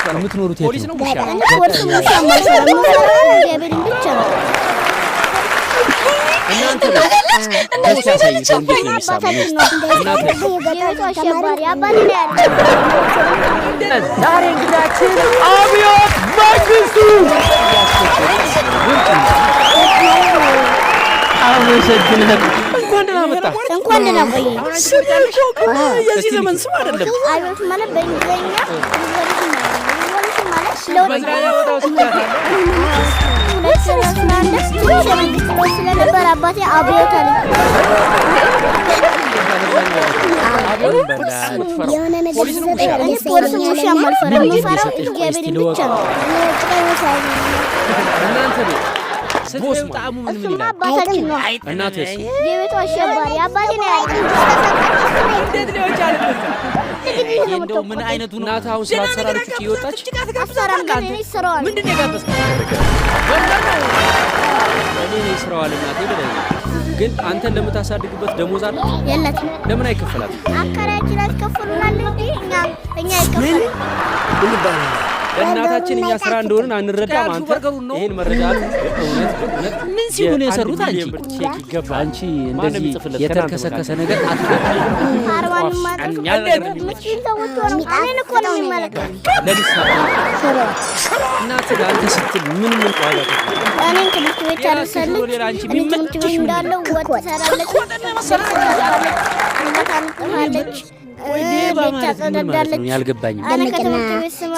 የምትኖሩት ፖሊስ ነው ሙሻ እናንተ ዛሬ እንግዳችን አብዮት መንግስቱ አመሰግናለሁ። እንኳን ደህና መጣ። የዚህ ዘመን ስም አይደለም። አብዮት ማለት በእንግሊዝኛ ስለነበር አባቴ አብዮት አለ። የሆነ ነገር ጣሙ ምን ይላል? እናቴስ የቤቱ አሸባሪ አባቴ ነው ያለው። እንዴት ነው ያለው? እንደው ምን አይነቱ እናት አሁን ስላሰራለች ይወጣች አሰራም ጋር ይሰራዋል። ምንድን ነው ያጋበስከው? እኔ ስራዋል እናቴ ብለኝ ግን አንተ እንደምታሳድግበት ደሞዝ አለ የለትም። ለምን አይከፈላትም? አከራችን አስከፍሉናል እንዴ? እኛ ይከፈል እናታችን እኛ ስራ እንደሆነን አንረዳም። አንተ ይሄን መረጃ እውነት ምን ሲሆን የሰሩት አንቺ ቼክ ይገባ አንቺ እንደዚህ የተከሰከሰ ነገር አርባን ማለት ምስኪን ሰዎች ሆነው እኔን እኮ ነው የሚመለከተው። ለምሳሌ እናት አንተ ስትል ምን ዋጋ እኔን ትምህርት ቤት አደረሰልኝ። ትምህርት ቤት እንዳለው ወጥ ትሰራለች፣ ታንጥፋለች፣ ታጸዳዳለች። ያልገባኝም ደመቀና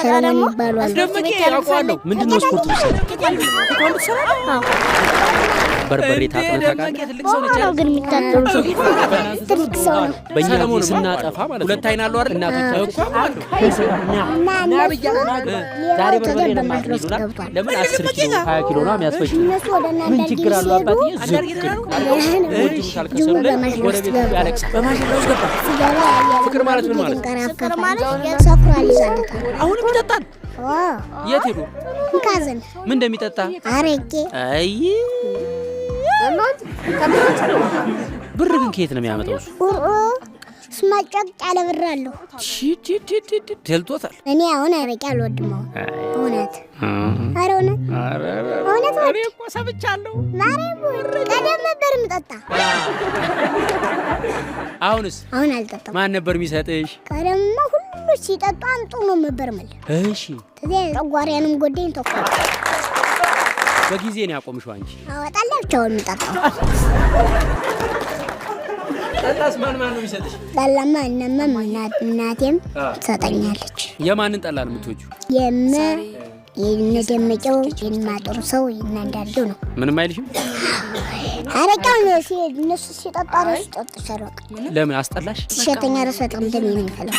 ሰላም ይባላሉ። ደመቀ ያውቃለሁ። ምንድነው ስፖርት በርበሬ ታጥነታቃ ትልቅ ሰው ነች ግን የሚታጠሩ ሰው ትልቅ ሰው ነው። በእኛ ጊዜ ስናጠፋ ማለት ሁለት አይን አለው አይደል? እናቶቻችን ዛሬ በርበሬ ነው ማጥነቱና ለምን 10 ኪሎ 20 ኪሎ ነው የሚያስፈጅ? ምን ችግር አለው አባትዬ? ፍቅር ማለት ምን ማለት ነው? ፍቅር ማለት የሰፍራል ይዛለታል። አሁንም ይጠጣል። የት ሄዱ? ካዘን ምን እንደሚጠጣ አረቄ። አይ ብር ግን ከየት ነው የሚያመጣው እሱ? ስማጨቅ ያለ ብር አለው። ደልቶታል። እኔ አሁን አረቄ አልወድም። እውነት ኧረ እውነት እኔ እኮ ሰምቻለሁ። ቀደም ነበር የምጠጣ። አሁንስ? አሁን አልጠጣም። ማን ነበር የሚሰጥሽ? ቀደምማ ሁሉ ሲጠጡ አምጡ ነው ነበር ማለት። እሺ ተዚያ ጨጓራዬንም ጎዳኝ ተቆጣ። በጊዜ ነው ያቆምሽው አንቺ? አወጣላቸው የምጠጣው። ጠላስ ማን ነው የሚሰጥሽ? ጠላማ እናቴም ትሰጠኛለች። የማንን ጠላ ነው የምትወጂው? የነደመቀው የማጥሩ ሰው እናንዳርገው ነው። ምንም አይልሽም? አረቃው ነው እነሱ ሲጠጣ ራሱ ጠጥቻለሁ። ለምን አስጠላሽ? ሸተኛ ራሱ በጣም ደም ነው የሚፈለው።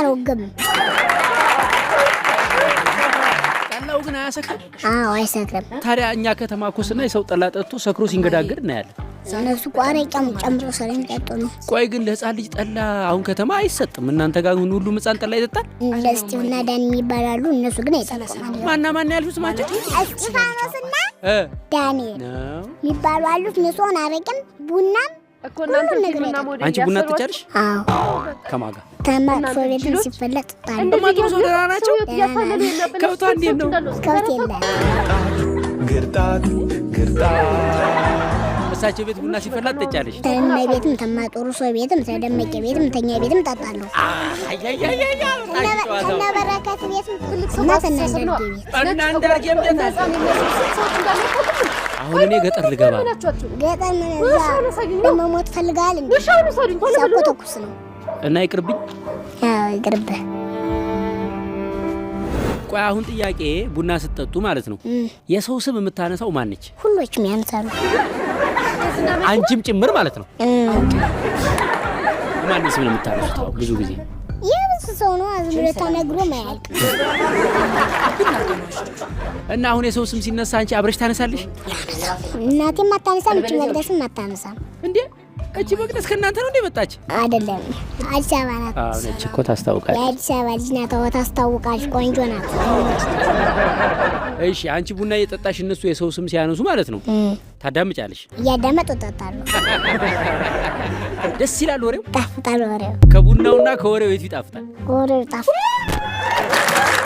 አሮግም ጠላው ግን አያሰክርም? አዎ አይሰክርም። ታዲያ እኛ ከተማ እኮ ስናይ ሰው ጠላ ጠጥቶ ሰክሮ ሲንገዳገድ እናያለን። እነሱ ቋረቂያም ጨምሮ ስለሚጠጡ ነው። ቆይ ግን ለህፃን ልጅ ጠላ አሁን ከተማ አይሰጥም። እናንተ ጋር ሁሉም ህፃን ጠላ ይጠጣል? ለስቲውና ዳን ይባላሉ። እነሱ ግን አይጠጡም። ማን ያልኩት ስማቸው? እስጢፋኖስና ዳንኤል የሚባሉ አሉት። እነሱ አረቄም ቡናም እኮ እናንተ አንቺ ቡና ትጫለሽ? አዎ ከማጋ ተማክሮ ቤትን ሲፈለጥ ጣል እንደዚህ ነው ደህና ናቸው። ከብቷ እንዴት ነው? ከብት የለም። ግርጣት እሳቸው ቤት ቡና ሲፈላ ትጫለሽ? ተነ ቤትም ተማጦሩ ሰው ቤትም ተደመቀ ቤትም ተኛ ቤትም ጠጣለሁ። እና በረከት ቤትም ትልቅ ሰው እና እንዳርጌ ቤት አሁን እኔ ገጠር ልገባ ነው። ገጠር ምን እዛ ለመሞት ፈልጋል እንዴ? ተኩስ ነው እና ይቅርብኝ። አዎ ይቅርብህ። ቆይ አሁን ጥያቄ ቡና ስትጠጡ ማለት ነው የሰው ስም የምታነሳው ማን ነች? ሁሎችም ያነሳሉ። አንቺም ጭምር ማለት ነው። ማን ስም ነው የምታነሳው? ብዙ ጊዜ የብዙ ሰው ነው አዝምሮ ተነግሮ ማያልቅ። እና አሁን የሰው ስም ሲነሳ አንቺ አብረሽ ታነሳለሽ? እናቴም አታነሳም፣ እቺ መቅደስም አታነሳም። እንዴ እቺ መቅደስ ከእናንተ ነው እንደመጣች? አይደለም አዲስ አበባ ናት። ነች እኮ ታስታውቃለች። የአዲስ አበባ ልጅ ናት። ታስታውቃለች። ቆንጆ ናት። እሺ አንቺ ቡና እየጠጣሽ እነሱ የሰው ስም ሲያነሱ ማለት ነው ታዳምጫለሽ? እያዳመጡ እጠጣለሁ። ደስ ይላል ወሬው። ይጣፍጣል ወሬው። ከቡናውና ከወሬው የቱ ይጣፍጣል? ወሬው ይጣፍጣል።